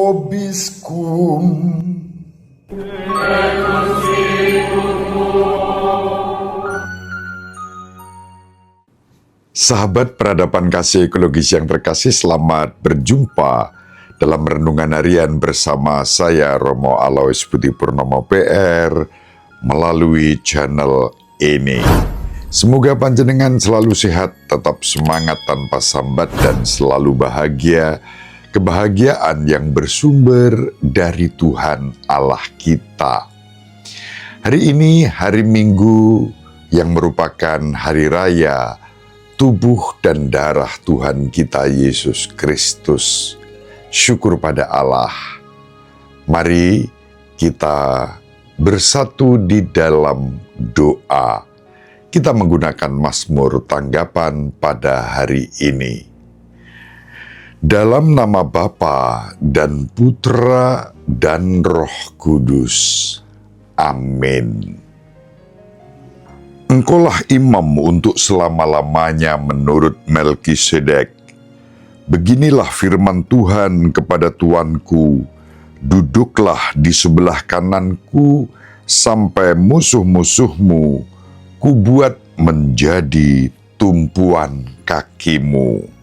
vobiscum. Sahabat peradaban kasih ekologis yang terkasih, selamat berjumpa dalam renungan harian bersama saya Romo Alois Budi Purnomo PR melalui channel ini. Semoga panjenengan selalu sehat, tetap semangat tanpa sambat, dan selalu bahagia. Kebahagiaan yang bersumber dari Tuhan Allah kita. Hari ini hari Minggu yang merupakan hari raya tubuh dan darah Tuhan kita Yesus Kristus. Syukur pada Allah. Mari kita bersatu di dalam doa. Kita menggunakan Mazmur tanggapan pada hari ini. Dalam nama Bapa dan Putra dan Roh Kudus. Amin. Engkaulah imam untuk selama-lamanya menurut Melkisedek. Beginilah firman Tuhan kepada Tuanku, duduklah di sebelah kananku sampai musuh-musuhmu kubuat menjadi tumpuan kakimu.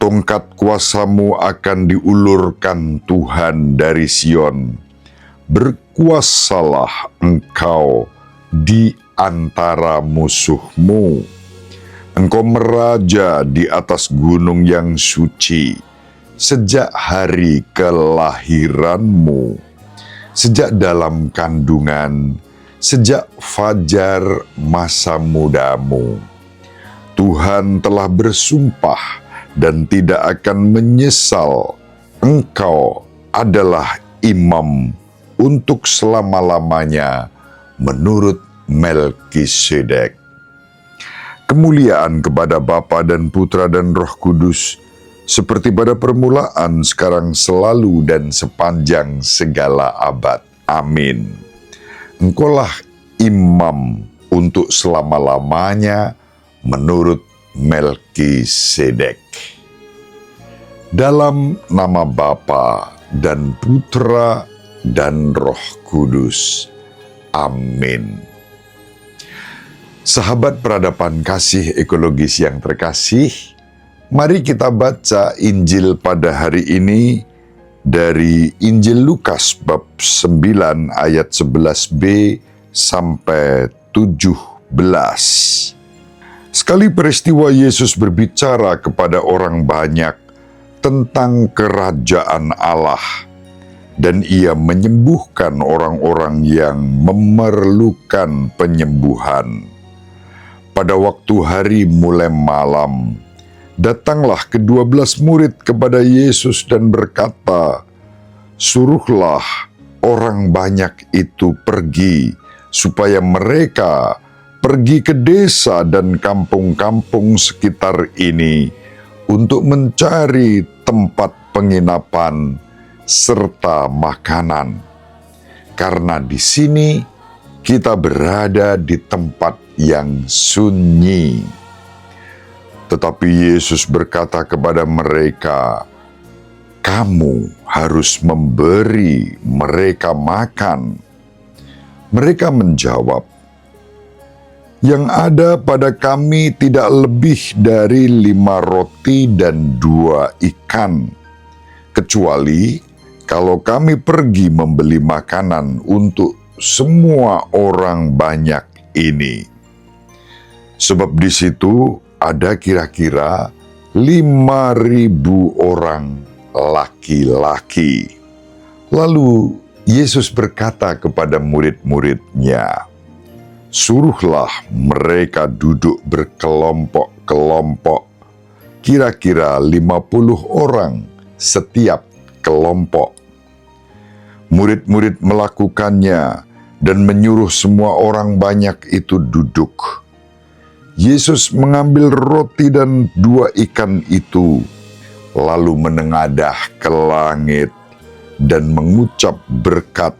Tongkat kuasamu akan diulurkan Tuhan dari Sion. Berkuasalah engkau di antara musuhmu. Engkau meraja di atas gunung yang suci, sejak hari kelahiranmu, sejak dalam kandungan, sejak fajar masa mudamu. Tuhan telah bersumpah dan tidak akan menyesal. Engkau adalah imam untuk selama-lamanya menurut Melkisedek. Kemuliaan kepada Bapa dan Putra dan Roh Kudus, seperti pada permulaan, sekarang, selalu, dan sepanjang segala abad. Amin. Engkaulah imam untuk selama-lamanya menurut Melkisedek. Dalam nama Bapa dan Putra dan Roh Kudus. Amin. Sahabat peradaban kasih ekologis yang terkasih, mari kita baca Injil pada hari ini dari Injil Lukas bab 9 ayat 11b sampai 17. Sekali peristiwa Yesus berbicara kepada orang banyak tentang kerajaan Allah, dan ia menyembuhkan orang-orang yang memerlukan penyembuhan. Pada waktu hari mulai malam, datanglah ke-12 murid kepada Yesus dan berkata, "Suruhlah orang banyak itu pergi, supaya mereka pergi ke desa dan kampung-kampung sekitar ini untuk mencari tempat penginapan serta makanan. Karena di sini kita berada di tempat yang sunyi." Tetapi Yesus berkata kepada mereka, "Kamu harus memberi mereka makan." Mereka menjawab, "Yang ada pada kami tidak lebih dari 5 roti dan 2 ikan, kecuali kalau kami pergi membeli makanan untuk semua orang banyak ini." Sebab di situ ada kira-kira 5.000 orang laki-laki. Lalu Yesus berkata kepada murid-muridnya, "Suruhlah mereka duduk berkelompok-kelompok, kira-kira 50 orang setiap kelompok." Murid-murid melakukannya dan menyuruh semua orang banyak itu duduk. Yesus mengambil roti dan 2 ikan itu, lalu menengadah ke langit dan mengucap berkat.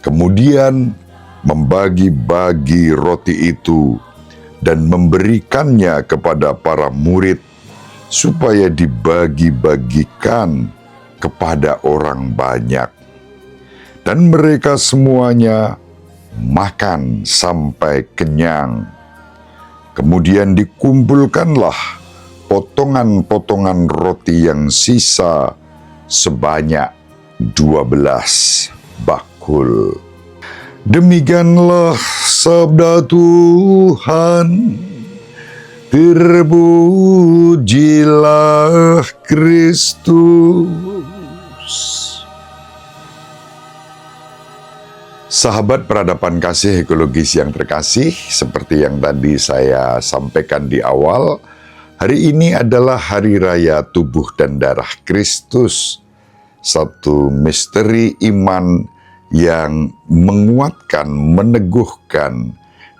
Kemudian membagi-bagi roti itu dan memberikannya kepada para murid supaya dibagi-bagikan kepada orang banyak. Dan mereka semuanya makan sampai kenyang. Kemudian dikumpulkanlah potongan-potongan roti yang sisa sebanyak 12 bakul. Demikianlah sabda Tuhan. Terpujilah Kristus. Sahabat peradaban kasih ekologis yang terkasih, seperti yang tadi saya sampaikan di awal, hari ini adalah Hari Raya Tubuh dan Darah Kristus, satu misteri iman yang menguatkan, meneguhkan,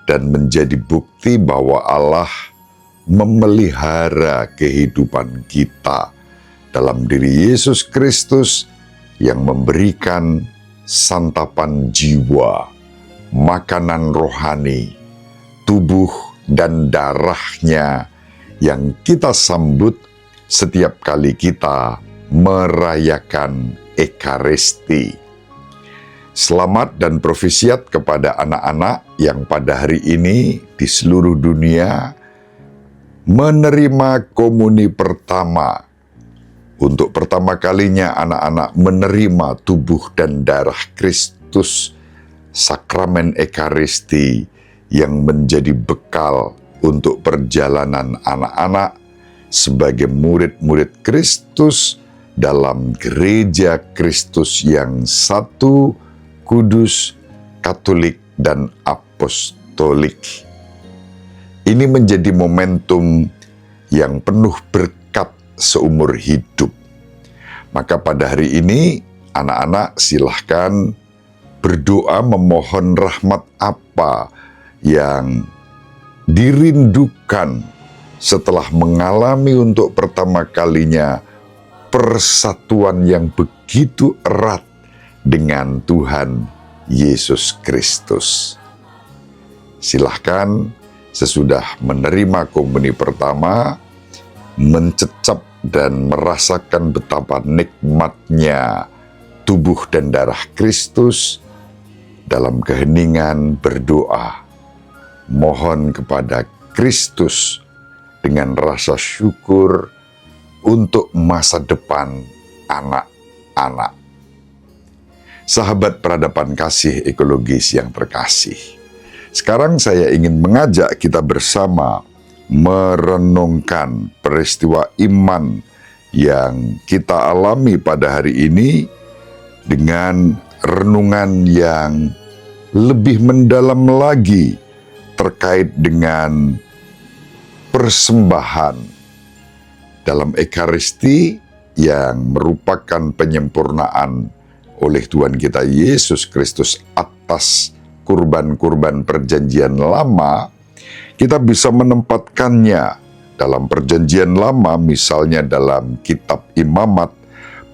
dan menjadi bukti bahwa Allah memelihara kehidupan kita dalam diri Yesus Kristus yang memberikan santapan jiwa, makanan rohani, tubuh dan darahnya yang kita sambut setiap kali kita merayakan Ekaristi. Selamat dan profisiat kepada anak-anak yang pada hari ini di seluruh dunia menerima komuni pertama. Untuk pertama kalinya anak-anak menerima tubuh dan darah Kristus, sakramen Ekaristi yang menjadi bekal untuk perjalanan anak-anak sebagai murid-murid Kristus dalam gereja Kristus yang satu, kudus, katolik, dan apostolik. Ini menjadi momentum yang penuh berkat seumur hidup. Maka pada hari ini, anak-anak silahkan berdoa memohon rahmat apa yang dirindukan setelah mengalami untuk pertama kalinya persatuan yang begitu erat dengan Tuhan Yesus Kristus. Silahkan sesudah menerima komuni pertama, mencecap dan merasakan betapa nikmatnya tubuh dan darah Kristus dalam keheningan berdoa. Mohon kepada Kristus dengan rasa syukur untuk masa depan anak-anak. Sahabat peradaban kasih ekologis yang terkasih, sekarang saya ingin mengajak kita bersama merenungkan peristiwa iman yang kita alami pada hari ini dengan renungan yang lebih mendalam lagi terkait dengan persembahan dalam Ekaristi yang merupakan penyempurnaan oleh Tuhan kita Yesus Kristus atas kurban-kurban perjanjian lama. Kita bisa menempatkannya dalam perjanjian lama, misalnya dalam kitab Imamat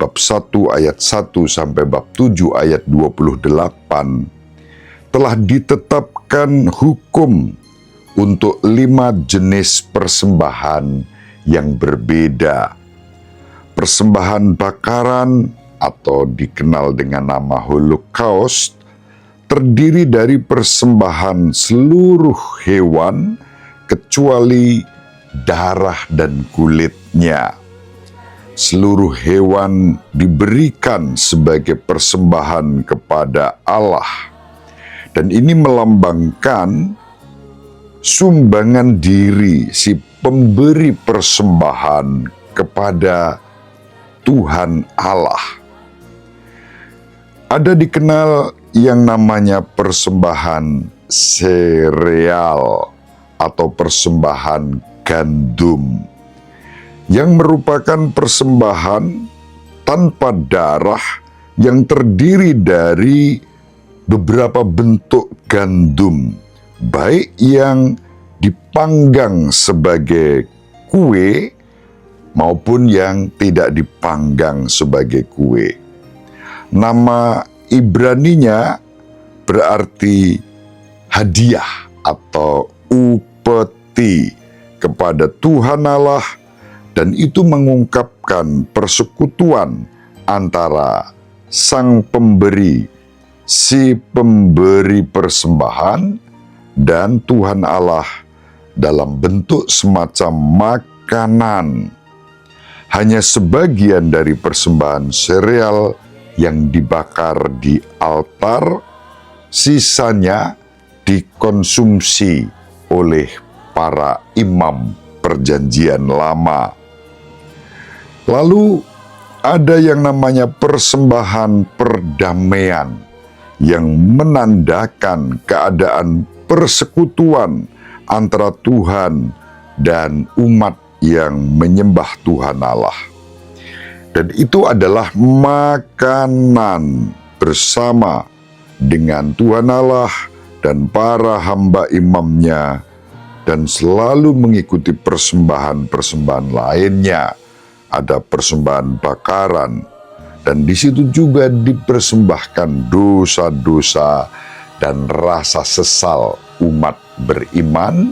bab 1 ayat 1 sampai bab 7 ayat 28, telah ditetapkan hukum untuk 5 jenis persembahan yang berbeda. Persembahan bakaran atau dikenal dengan nama Holocaust terdiri dari persembahan seluruh hewan kecuali darah dan kulitnya. Seluruh hewan diberikan sebagai persembahan kepada Allah. Dan ini melambangkan sumbangan diri si pemberi persembahan kepada Tuhan Allah. Ada dikenal yang namanya persembahan sereal atau persembahan gandum, yang merupakan persembahan tanpa darah yang terdiri dari beberapa bentuk gandum, baik yang dipanggang sebagai kue maupun yang tidak dipanggang sebagai kue. Nama Ibraninya berarti hadiah atau upeti kepada Tuhan Allah, dan itu mengungkapkan persekutuan antara sang pemberi, si pemberi persembahan, dan Tuhan Allah dalam bentuk semacam makanan. Hanya sebagian dari persembahan sereal yang dibakar di altar, sisanya dikonsumsi oleh para imam perjanjian lama. Lalu ada yang namanya persembahan perdamaian yang menandakan keadaan persekutuan antara Tuhan dan umat yang menyembah Tuhan Allah. Dan itu adalah makanan bersama dengan Tuhan Allah dan para hamba imamnya, dan selalu mengikuti persembahan-persembahan lainnya. Ada persembahan bakaran, dan di situ juga dipersembahkan dosa-dosa dan rasa sesal umat beriman,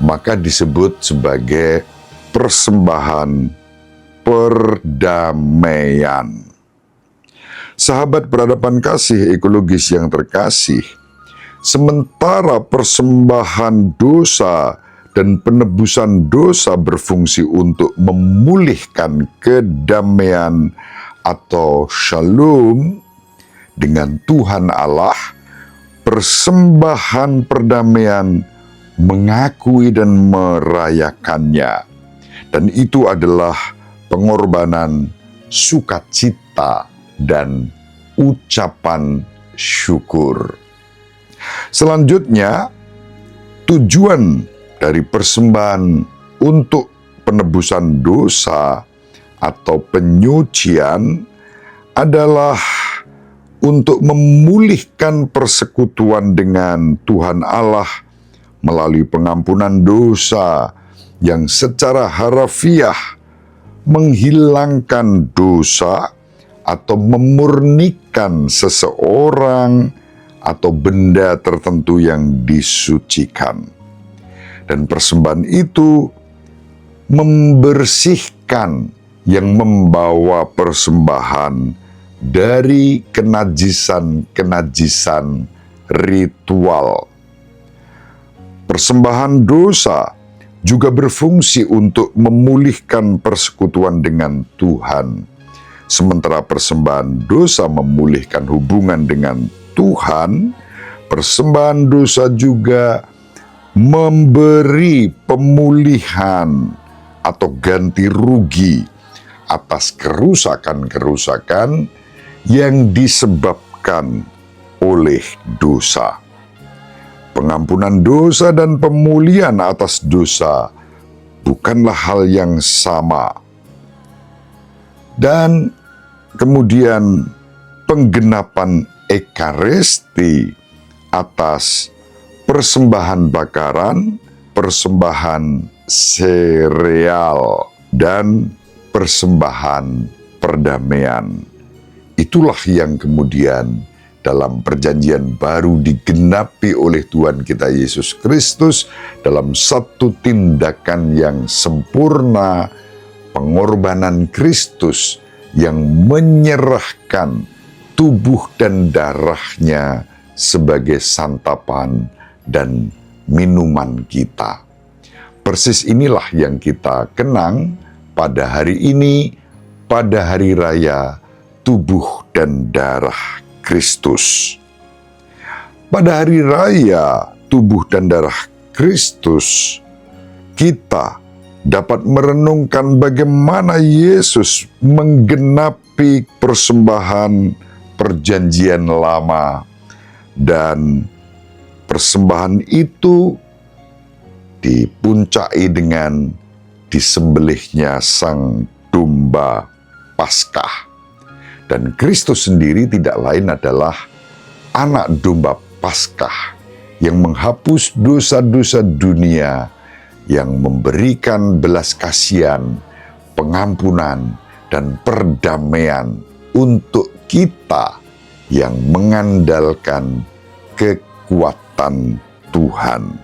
maka disebut sebagai persembahan perdamaian. Sahabat peradaban kasih ekologis yang terkasih, sementara persembahan dosa dan penebusan dosa berfungsi untuk memulihkan kedamaian atau shalom dengan Tuhan Allah, persembahan perdamaian mengakui dan merayakannya. Dan itu adalah pengorbanan sukacita dan ucapan syukur. Selanjutnya, tujuan dari persembahan untuk penebusan dosa atau penyucian adalah untuk memulihkan persekutuan dengan Tuhan Allah melalui pengampunan dosa yang secara harafiah menghilangkan dosa atau memurnikan seseorang atau benda tertentu yang disucikan. Dan persembahan itu membersihkan yang membawa persembahan dari kenajisan-kenajisan ritual. Persembahan dosa juga berfungsi untuk memulihkan persekutuan dengan Tuhan. Sementara persembahan dosa memulihkan hubungan dengan Tuhan, persembahan dosa juga memberi pemulihan atau ganti rugi atas kerusakan-kerusakan yang disebabkan oleh dosa. Pengampunan dosa dan pemulihan atas dosa bukanlah hal yang sama. Dan kemudian penggenapan ekaristi atas persembahan bakaran, persembahan sereal, dan persembahan perdamaian. Itulah yang kemudian dalam perjanjian baru digenapi oleh Tuhan kita Yesus Kristus dalam satu tindakan yang sempurna, pengorbanan Kristus yang menyerahkan tubuh dan darahnya sebagai santapan dan minuman kita. Persis inilah yang kita kenang pada hari ini, pada hari raya tubuh dan darah Kristus. Pada hari raya tubuh dan darah Kristus, kita dapat merenungkan bagaimana Yesus menggenapi persembahan perjanjian lama, dan persembahan itu dipuncai dengan disembelihnya sang domba Paskah. Dan Kristus sendiri tidak lain adalah anak domba Paskah yang menghapus dosa-dosa dunia, yang memberikan belas kasihan, pengampunan, dan perdamaian untuk kita yang mengandalkan kekuatan Tuhan.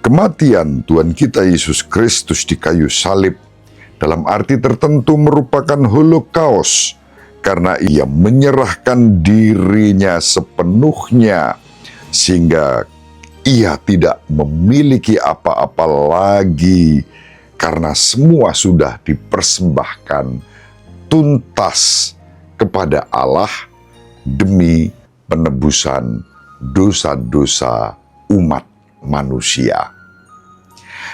Kematian Tuhan kita Yesus Kristus di kayu salib dalam arti tertentu merupakan holocaust, karena ia menyerahkan dirinya sepenuhnya sehingga ia tidak memiliki apa-apa lagi karena semua sudah dipersembahkan tuntas kepada Allah demi penebusan dosa-dosa umat manusia.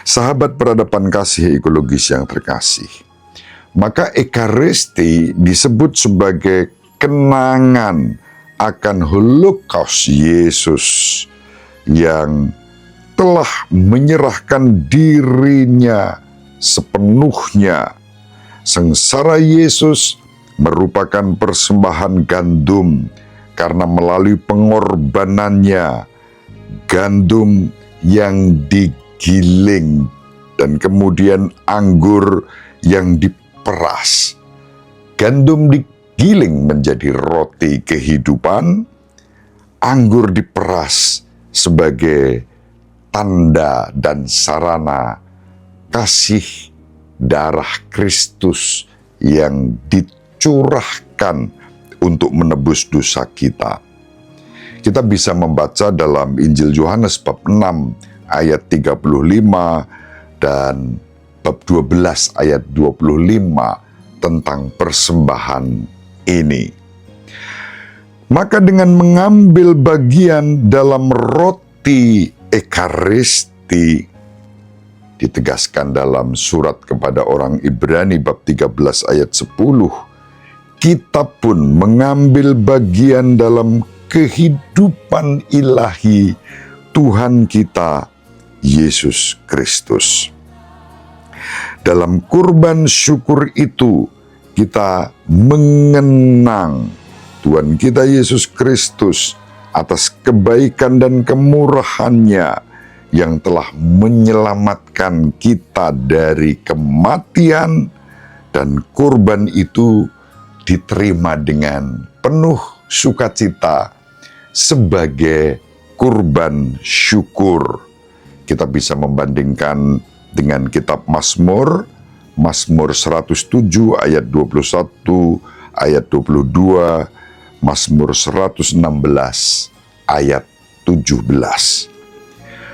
Sahabat peradaban kasih ekologis yang terkasih, maka Ekaristi disebut sebagai kenangan akan holocaust Yesus yang telah menyerahkan dirinya sepenuhnya. Sengsara Yesus merupakan persembahan gandum karena melalui pengorbanannya gandum yang digiling dan kemudian anggur yang diperas. Gandum digiling menjadi roti kehidupan, anggur diperas sebagai tanda dan sarana kasih darah Kristus yang dicurahkan untuk menebus dosa kita. Kita bisa membaca dalam Injil Yohanes bab 6 ayat 35 dan bab 12 ayat 25 tentang persembahan ini. Maka dengan mengambil bagian dalam roti Ekaristi, ditegaskan dalam surat kepada orang Ibrani bab 13 ayat 10, kita pun mengambil bagian dalam kehidupan ilahi Tuhan kita, Yesus Kristus. Dalam kurban syukur itu, kita mengenang Tuhan kita Yesus Kristus atas kebaikan dan kemurahan-Nya yang telah menyelamatkan kita dari kematian, dan kurban itu diterima dengan penuh sukacita sebagai kurban syukur. Kita bisa membandingkan dengan kitab Mazmur 107 ayat 21, ayat 22, Mazmur 116 ayat 17.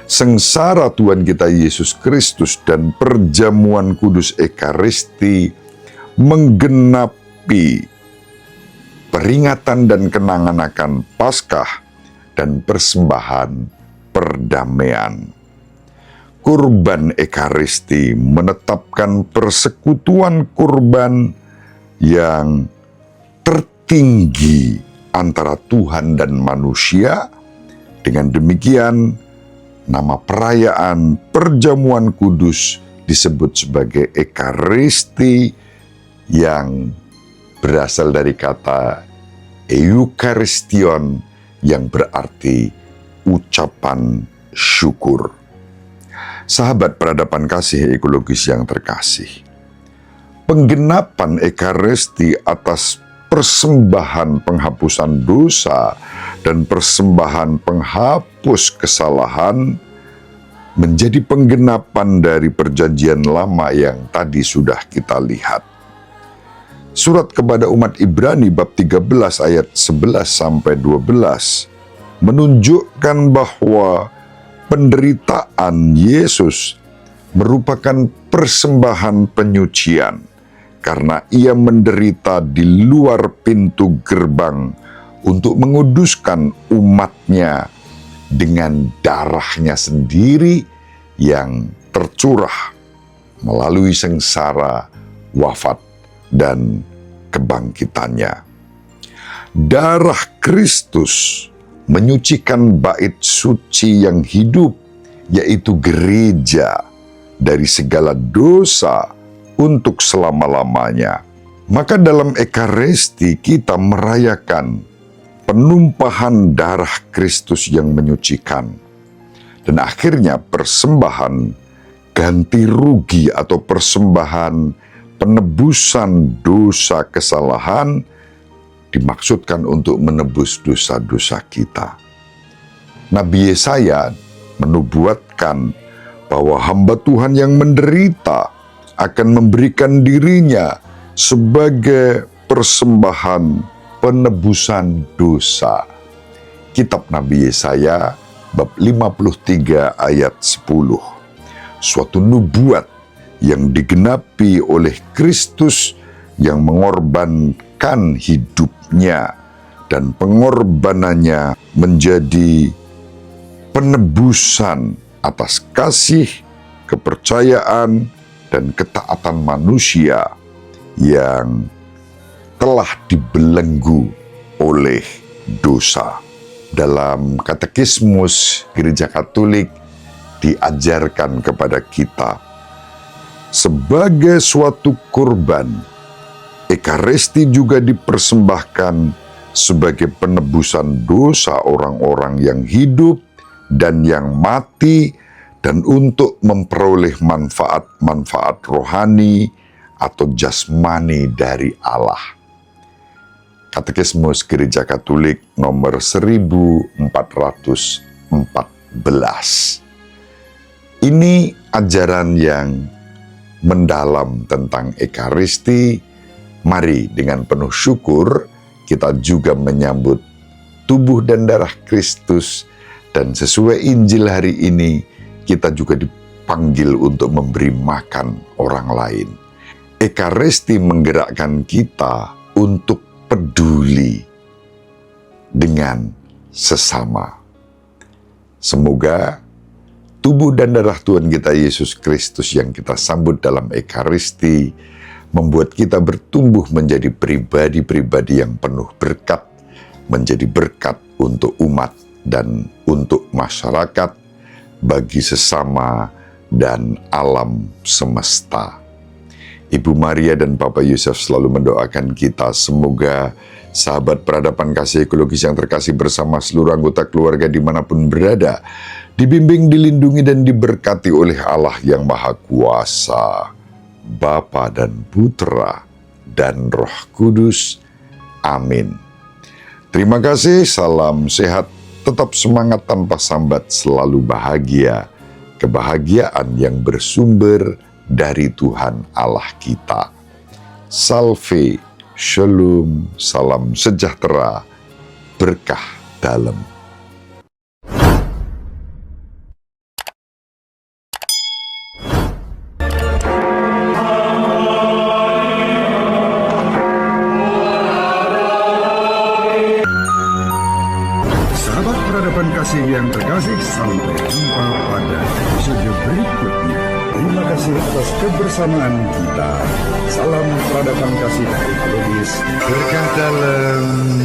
Sengsara Tuhan kita Yesus Kristus dan perjamuan kudus Ekaristi menggenapi peringatan dan kenangan akan Paskah dan persembahan perdamaian. Kurban Ekaristi menetapkan persekutuan kurban yang tertinggi antara Tuhan dan manusia. Dengan demikian, nama perayaan perjamuan kudus disebut sebagai Ekaristi yang berasal dari kata Eucharistion yang berarti ucapan syukur. Sahabat peradaban kasih ekologis yang terkasih, penggenapan Ekaristi atas persembahan penghapusan dosa dan persembahan penghapus kesalahan menjadi penggenapan dari perjanjian lama yang tadi sudah kita lihat. Surat kepada umat Ibrani bab 13 ayat 11 sampai 12 menunjukkan bahwa penderitaan Yesus merupakan persembahan penyucian karena ia menderita di luar pintu gerbang untuk menguduskan umatnya dengan darahnya sendiri yang tercurah melalui sengsara, wafat, dan kebangkitannya. Darah Kristus menyucikan bait suci yang hidup, yaitu gereja, dari segala dosa untuk selama-lamanya. Maka dalam Ekaristi kita merayakan penumpahan darah Kristus yang menyucikan. Dan akhirnya persembahan ganti rugi atau persembahan penebusan dosa kesalahan dimaksudkan untuk menebus dosa-dosa kita. Nabi Yesaya menubuatkan bahwa hamba Tuhan yang menderita akan memberikan dirinya sebagai persembahan penebusan dosa. Kitab Nabi Yesaya bab 53 ayat 10. Suatu nubuat yang digenapi oleh Kristus yang mengorbankan hidupnya, dan pengorbanannya menjadi penebusan atas kasih, kepercayaan, dan ketaatan manusia yang telah dibelenggu oleh dosa. Dalam Katekismus Gereja Katolik diajarkan kepada kita, sebagai suatu kurban, Ekaristi juga dipersembahkan sebagai penebusan dosa orang-orang yang hidup dan yang mati, dan untuk memperoleh manfaat-manfaat rohani atau jasmani dari Allah. Katekismus Gereja Katolik nomor 1414. Ini ajaran yang mendalam tentang Ekaristi. Mari dengan penuh syukur kita juga menyambut tubuh dan darah Kristus, dan sesuai Injil hari ini kita juga dipanggil untuk memberi makan orang lain. Ekaristi menggerakkan kita untuk peduli dengan sesama. Semoga tubuh dan darah Tuhan kita Yesus Kristus yang kita sambut dalam Ekaristi membuat kita bertumbuh menjadi pribadi-pribadi yang penuh berkat, menjadi berkat untuk umat dan untuk masyarakat, bagi sesama dan alam semesta. Ibu Maria dan Papa Yusuf selalu mendoakan kita, semoga sahabat peradaban kasih ekologis yang terkasih bersama seluruh anggota keluarga dimanapun berada, dibimbing, dilindungi, dan diberkati oleh Allah yang Maha Kuasa, Bapa dan Putra dan Roh Kudus. Amin. Terima kasih, salam sehat, tetap semangat tanpa sambat, selalu bahagia. Kebahagiaan yang bersumber dari Tuhan Allah kita. Salve, shalom, salam sejahtera, berkah dalam. Kasih yang terkasih, sampai jumpa pada episode berikutnya. Terima kasih atas kebersamaan kita. Salam peradaban kasih ekologis. Berkah dalam.